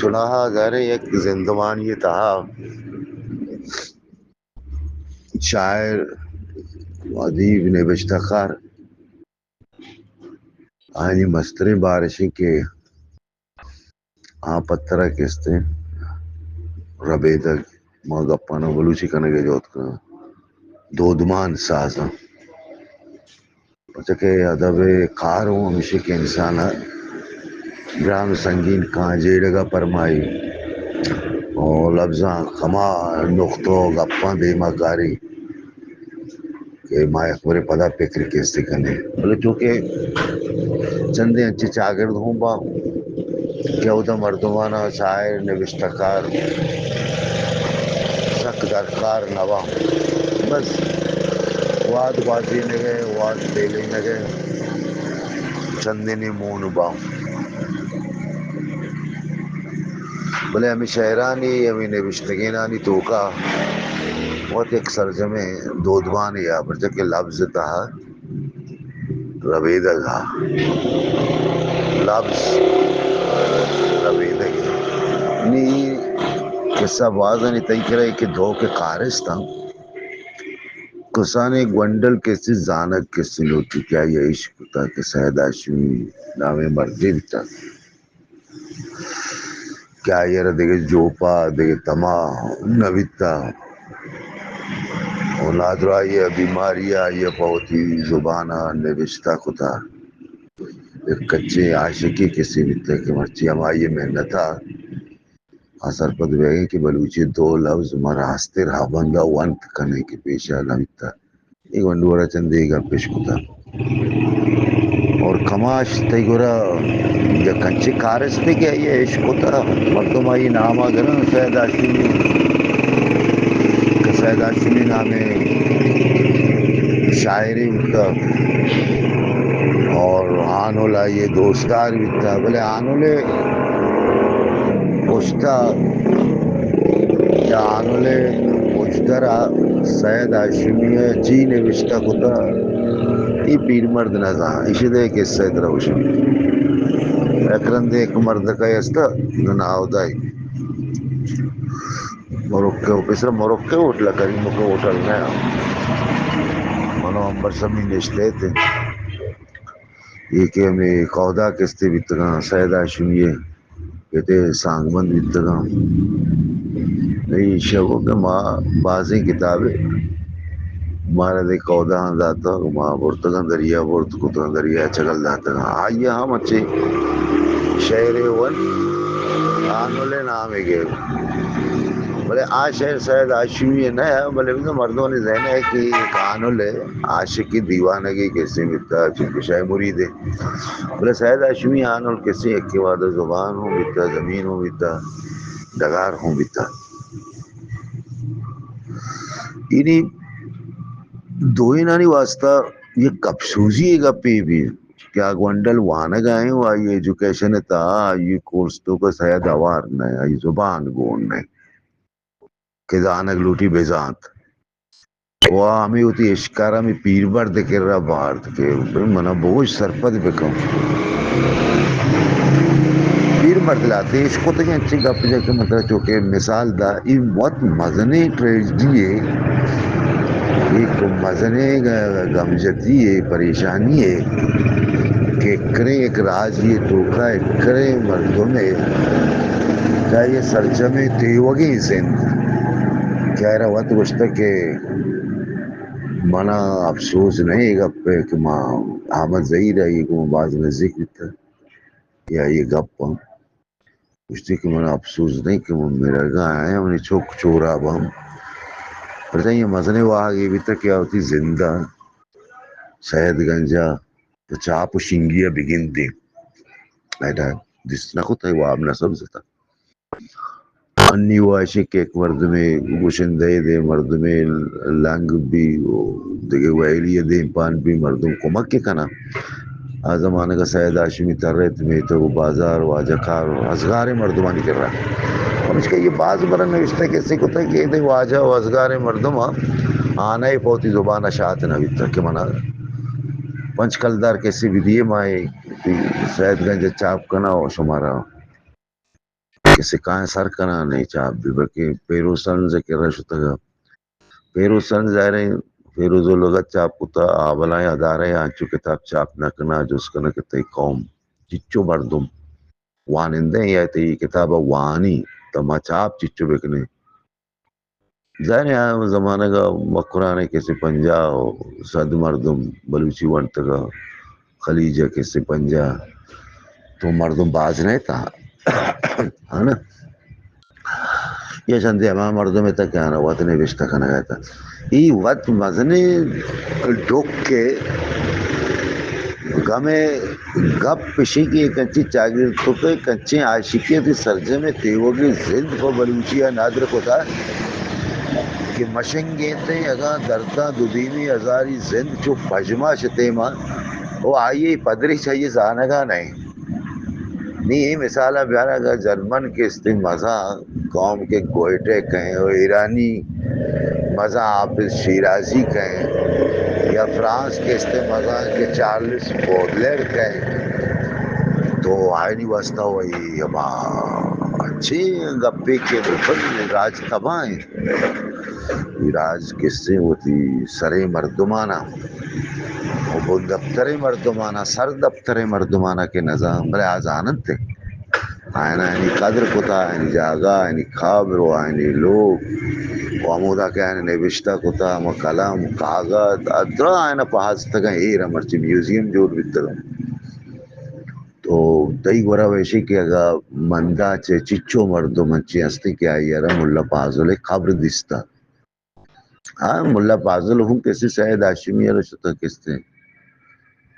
چناہا اگر ایک زندوان یہ تھا شاعر ادیب نوشتہ کار آئینی مستری بارشی کے پترہ کستے ربیدہ گپانا بلوچی کنگے جوت کا دودمان سازا بچہ کہ ادب کار ہوں ہمیشہ کے انسان گرام سنگین کہاں جیڑگا پرمائی اور لفظاں کما نقطوں گپاں دیما کاری کہ ماں اخبر پدا فکر کیسے کنے بولے چونکہ چندے انچے چاگرد ہوں با کہودہ مردمانہ شاعر نوشتہ کار سک درکار نواں بس واد بازی نگے واد بیلی نگے چندنی مون با بلے ہمیں شاعرانی ہمیں نوشتگینانی توکا بہت ایک سرجمے دودمان یا برچہ کہ لفظ تھا ربیدہ تھا لفظ ربیدہ نی قصہ بازانی تئی کرے کہ دھو کے کارش تھا کسانے گونڈل کسی زانک کسی لوٹی کیا یہ عشق تھا کہ سید ہاشمی نامے مردی تھا کیا یہ دیکھے جوپا دیکھے تما نویتا اور نادرا یہ بیماریاں یہ بہت ہی زبانہ نوشتہ خدا ایک کچے عاشقی کسی بھی کہ مرچی ہماری محنت اثر پد بیگے کہ بلوچی دو لفظ مراستے رہا بندہ وانت کنے کی پیشہ نویتا ایک ونڈورا چندے گا پیش کتا اور کماش تی گورا یا کنچے کارس پہ کیا یہ عشق ہوتا مردم آئی نام آگرن سید ہاشمی کہ سید ہاشمی نامے شاعری ہوتا اور آنولا یہ دوستار بھی تھا بلے آنولے پوچھتا یا آنولے پوچھترا سید ہاشمی جی نوشتہ خدا ای پیر مرد نزا اسی دے قصہ اترا ہوشن اکرند ایک مرد کا یستا نناو دائی مروکے پیسر مروکے ہوٹل کریم کے ہوٹل نیا منو امبر سمی نشتے تھے یہ کہ ہمیں قودہ کستے بیتگاں سید ہاشمی کہتے سانگ مند بیتگاں نہیں شبوں کہ ماں بازی کتابیں مارا دے قودہ ہاں داتا ماں برتگاں دریا برتگاں دریا چگل داتا آئیے ہم اچھے شہر ون آنولے نامے گئے بلے آ شہر سید ہاشمی نہ ہے بلے بھی تو مردوں نے ذہن ہے کہ آنولے عاشقی دیوانگی کسی متا چونکہ شاہ مرید ہے بلے سید ہاشمی آنول کسی ایک کے بعد زبان ہوں بیتا زمین ہوں بیتا ڈگار ہوں بیتا انہی دوئی نانی واسطہ یہ کپسوزی گپی بھی کیا گونڈل وانگ آئے ہو آئی ایجوکیشن تا آئی کورس تو کا سید اوار نہیں آئی زبان گون نہیں کہ دانک لوٹی بیزانت وہ ہمیں ہوتی اشکارہ میں پیر برد کر رہا بارد کے منا بوجھ سرپد بکم پیر مرد لاتے اس کو تو اچھی گپ جا کے مطلب چونکہ مثال دا یہ بہت مزنے ٹریجڈی ہے ایک مزنے غمجتی ہے پریشانی ہے کہ کرے ایک راج یہ دھوکا ہے کرے مردوں میں کیا یہ سرجمے تیوگی زند کہہ رہا وقت گشتہ کہ منا افسوس نہیں گپے کہ ماں احمد ظہیر ہے یہ کہ باز نزدیک بیتا یا یہ گپ پوچھتے کہ منا افسوس نہیں کہ وہ میرا گاہ آئے انہیں چوک چورا بم پتہ یہ مزنے وہاں گئی بھی تک کیا ہوتی زندہ سید گنجا تو چاپ شنگیا بگن دے ایٹا جس نہ خود ہے وہ آپ نہ سب زتا انی وہ عاشق ایک مرد میں گوشن دے مرد میں لنگ بھی دیکھے ویلی دے پان بھی مردم کو مکہ کنا زمانے کا سید ہاشمی ترت میں تو وہ بازار واجہ کار ازگار مردمانی کر رہا اور اس کا یہ باز برا نوشتہ کیسے کو تھا کہ یہ واجہ و ازگار مردم آنا ہی پوتی زبان اشاعت نویتا کہ منا پنچ کلدار کیسے بھی دیے مائے سید گنج چاپ کنا ہو شمارا کہ سکھائیں سر کنا نہیں چاپ بھی بلکہ پیرو سنز کے رشتگا پیرو سنز ظاہر فیروز لغت چاپ کتا آبلائیں ادارے آنچو کتاب چاپ نکنا جس کنا کتے قوم چچو مردم وانندے یا تی کتاب وانی تما چاپ چچو بکنے ظاہر ہے زمانہ کا مقرآن کسی پنجا صد مردم بلوچی ونتگا خلیجہ کسی پنجا تو مردم باز نہیں تھا ہے نا یہ چندی ہمارا مردم تا کیا نا وقت نے بشتہ کھانا گیا تھا یہ وقت مزنے ڈوک کے گمے گپ پشی کی کنچی چاگیر تو کہ کنچی عاشقی تھی سرجے میں تیوگی زند کو بلوچیا نادر کو تھا کہ مشنگیں تھے اگا دردہ دودیمی ہزاری زند چو پجما شتے ماں وہ آئیے پدری چاہیے زانگا نہیں نہیں مثالہ بیارا گا جرمن کے استے مزہ قوم کے گوئٹے کہیں اور ایرانی مزہ حافظ شیرازی کہیں یا فرانس کے استے مزہ کے چارلس بودلر کہیں تو آئے نہیں واسطہ وہی ہما اچھی گپے کے بلکل راج تباہیں راج کس سے ہوتی سرے مردمانہ وہ دفتر مردمانہ سر دفتر مردمانہ کے نظام برے آز آنند تھے آئینہ اینی قدر کتا اینی جاگا اینی خابرو اینی لوگ وامودا کہ اینی نوشتہ کتا ہم کلام کاغذ ادرا آئینہ پہاز تکا ایر مرچی میوزیم جوڑ بیتگا تو دائی گورا ویشی کہ اگا مندہ چے چچو مردو منچی ہستی کیا یرا ملا پازل خبر دیستا ہاں ملا پازل ہوں کسی سید ہاشمی رشتہ کستے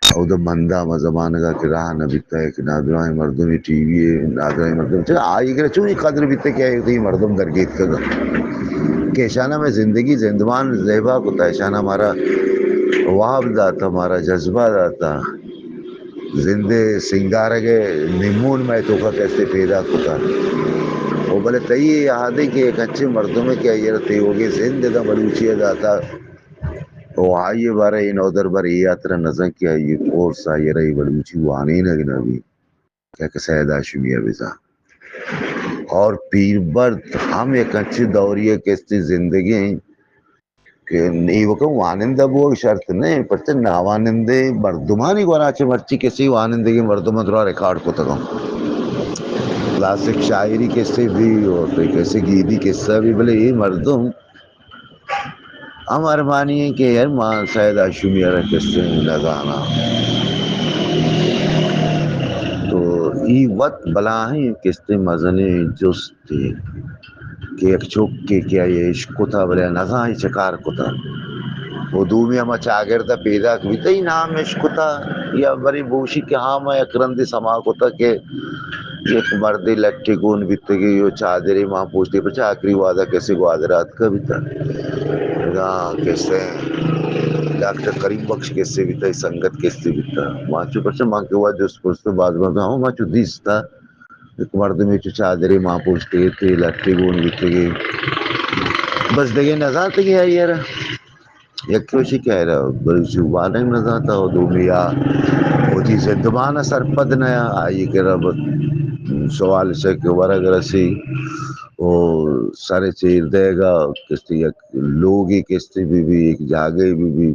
او دا مندہ ما زمانہ کا کہ راہ نبیتا ہے کہ نادرائیں مردمی ٹی وی ہے نادرائیں مردم چلے آئی گرے چونی قدر بیتے کیا ہے مردم درگیت کا کہ اشانہ میں زندگی زندوان زیبا کتا اشانہ ہمارا واب داتا ہمارا جذبہ داتا زندے سنگارہ کے نمون میں تو کا کیسے پیدا کتا وہ بلے تئی یادی کہ ایک اچھے مردوں میں کیا یہ رہتی ہوگی زندے دا بلوچی داتا وہ آئیے بارے ان ادھر بار یہ آترا نظر کیا یہ کورس آئیے رہی بلوچی وانی نگنا بھی کیا کہ سید ہاشمیہ بزا اور پیر برد ہم ایک اچھی دوریہ کیستی زندگی ہیں کہ نہیں وہ کہ وانندہ وہ شرط نہیں پرچہ ناوانندے مردمانی کو راچے مرچی کسی وانندگی مردمان درہ ریکارڈ کو تکا کلاسک شاعری کسی بھی اور کسی گیدی قصہ بھی بلے یہ مردم ہم ارمانی ہیں کہ یار ماں سید ہاشمیہ رہ کسی نظانا تو ای وقت بلاہیں کستے مزنے جستے کہ ایک چوک کے کیا یہ عشق کتا بلے نظاہیں چکار کتا وہ دومی ہمیں چاگردہ پیدا کبھی ہی نام عشق کتا یا بری بوشی کہ ہاں میں اکرندی سما کتا کہ ایک مردی لٹھی گون بیتے گی یہ چادری ماں پوچھتی پر چاکری وعدہ کیسے گوادرات کا بیتا کیسے ڈاکٹر کریم بخش کیسے بیتا سنگت کیسے بیتا مانچو پرچہ ماں کے وعد جس پرستے بعد میں ہوں مانچو دیستا ایک مرد میں چو چادری ماں پوچھتی تھی لٹھی گون بیتے گی بس دیکھیں نظر تے گیا یار یک کوشی کہہ رہا بلچ واننگ نظر تا ہو دومیا وہ جی زندبانہ سرپد نیا آئی کہ رب سوال سے کہ ورگ رسی وہ سارے چیر دے گا کستی لوگی کستی بھی ایک جاگے بھی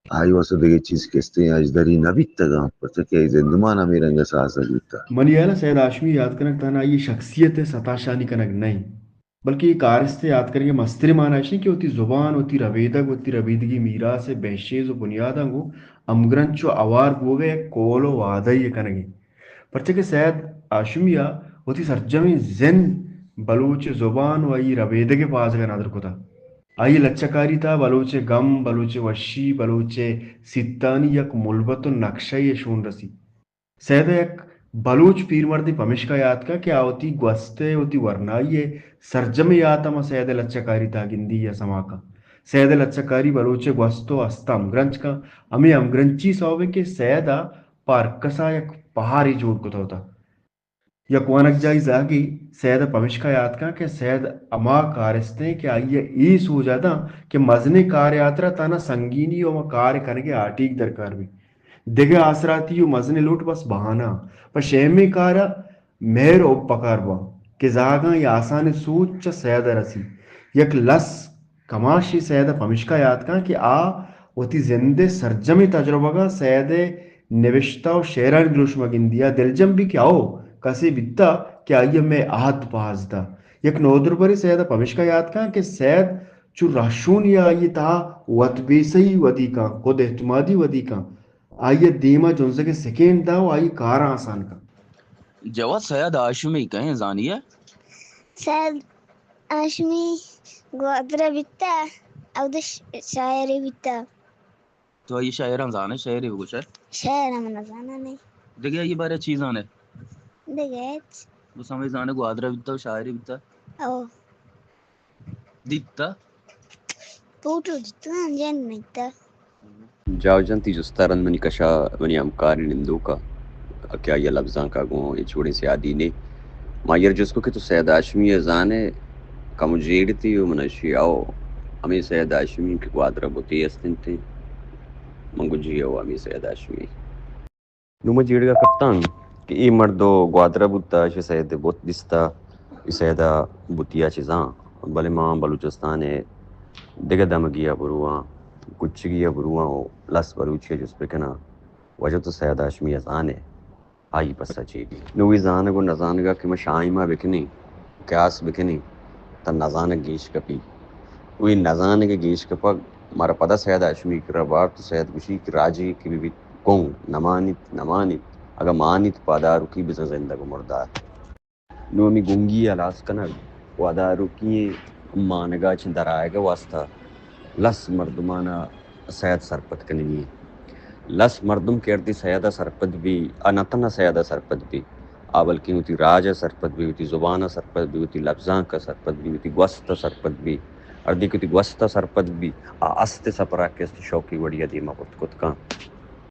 آئی واسه دیگه چیز کستے ہیں اجدری نبیت تگا پتہ کہ زندمانہ میرا انگا ساسا جیتا منی ہے نا سید ہاشمی یاد کنک تانا یہ شخصیت ستاشانی کنک نہیں بلکہ یہ کارستے یاد کریں گے مستر معنی نہیں کہ ہوتی زبان ہوتی رویدگ ہوتی رویدگی میراث بحشیز و بنیاداں گو امگرنچو اوار گوگے کولو وعدائی کنگی پرچہ کہ سید ہاشمیہ ہوتی سرجمی زن بلوچ زبان و ای رویدگ پازگا نادر کتا آئی لچکاری تا بلوچ غم بلوچ وشی بلوچ ستانی یک ملبت و نقشہ شون رسی سید یک بلوچ پیر مردی پمشکا یاد کا کیا ہوتی گوستے ہوتی ورنائی سرجم یاد ما سید لچکاری تا گندی یا سما کا سید لچکاری بلوچ گوستو استا امگرنچ کا ہمیں امگرنچی سوے کہ سیدہ پارکسا یک پہاری جوڑ کتا ہوتا یک وانک جائی زاگی سید پمشکا یاد کا کہ سید اما کارستے کہ آئیے ای سو جاتا کہ مزنے کار یاترا تانا سنگینی و کار کنگے آٹیک درکار بھی دیگه آسراتی و مزن لوٹ بس بہانا پر شہمی کارا مہر او پکار با کہ زاگاں یا آسان سوچ سید رسی یک لس کماشی سید پمشکا یاد کن کہ آ وتی زندے سرجمی تجربہ کا سید نوشتہ و شعران گلوش مگندیا دلجم بھی کیا ہو کسی بیتا کہ آئیے میں آہد پازدا یک نودر بری سید پمشکا یاد کن کہ سید چو راشون یا آئیے تا وط بیسی ودی کا خود احتمادی ودی کا آئیے دیما جنسے کے سیکنڈ دا و آئیے کارا آسان کا جواد سید ہاشمی کہیں زانیہ سید ہاشمی گوادرہ بیتا او دا شاعری بیتا تو یہ شاعران زانے شاعری بھی کچھ ہے شاعر ہم نزانا نہیں دیکھیں یہ بارے چیزاں نے دیگیت وہ سمجھ زانے کو آدرہ بیتا شاعری بیتا او دیتا پوٹو دیتا جن نیتا جاوجنتی جستارن منی کشا منی امکاری نندوکا کیا یہ لفظاں کا گوں یہ چھوڑے سے عادی نے مایر جس کو کہ تو سید ہاشمی زانے کم جیڑتی و منشی آو ہمیں سید ہاشمی کے قوادرہ بوتی استن تھے منگو جی آو ہمیں سید ہاشمی نوما جیڑ گا کپتان کہ ای مردو قوادرہ بوتا شی سید بوت دستا سیدہ بوتیا چیزاں بلے ماں بلوچستان ہے دیگہ دمگیا بروان کچھ گیا بروان ہو لس بروچے جس پہ کنا وجہ تو سید ہاشمی ازان ہے آئی پسا چیگی نوی زانگو نزانگا کہ میں شائمہ بکنی قیاس بکنی تا نزانگ گیش کپی وی نزانگ گیش کپا مارا پدا سید ہاشمی کرا بار تو سید گوشی کی راجی کی بھی کون نمانیت اگر مانیت پادارو کی بزا زندگو مردار نو امی گنگی علاس کنگ وادارو کی مانگا چھ درائے گا واسطہ لس مردمانا سید سرپت کنگی لس مردم کردی سیدہ سرپت بھی انتنا سیدہ سرپت بھی بلکہ ہوتی راجہ سرپت بھی ہوتی زبانہ سرپت بھی ہوتی لفظاں کا سرپت بھی ہوتی گوستہ سرپت بھی اور دیکھو تی گوستہ سرپت بھی است سپرا کے شوقی وڑیا دیما کت کان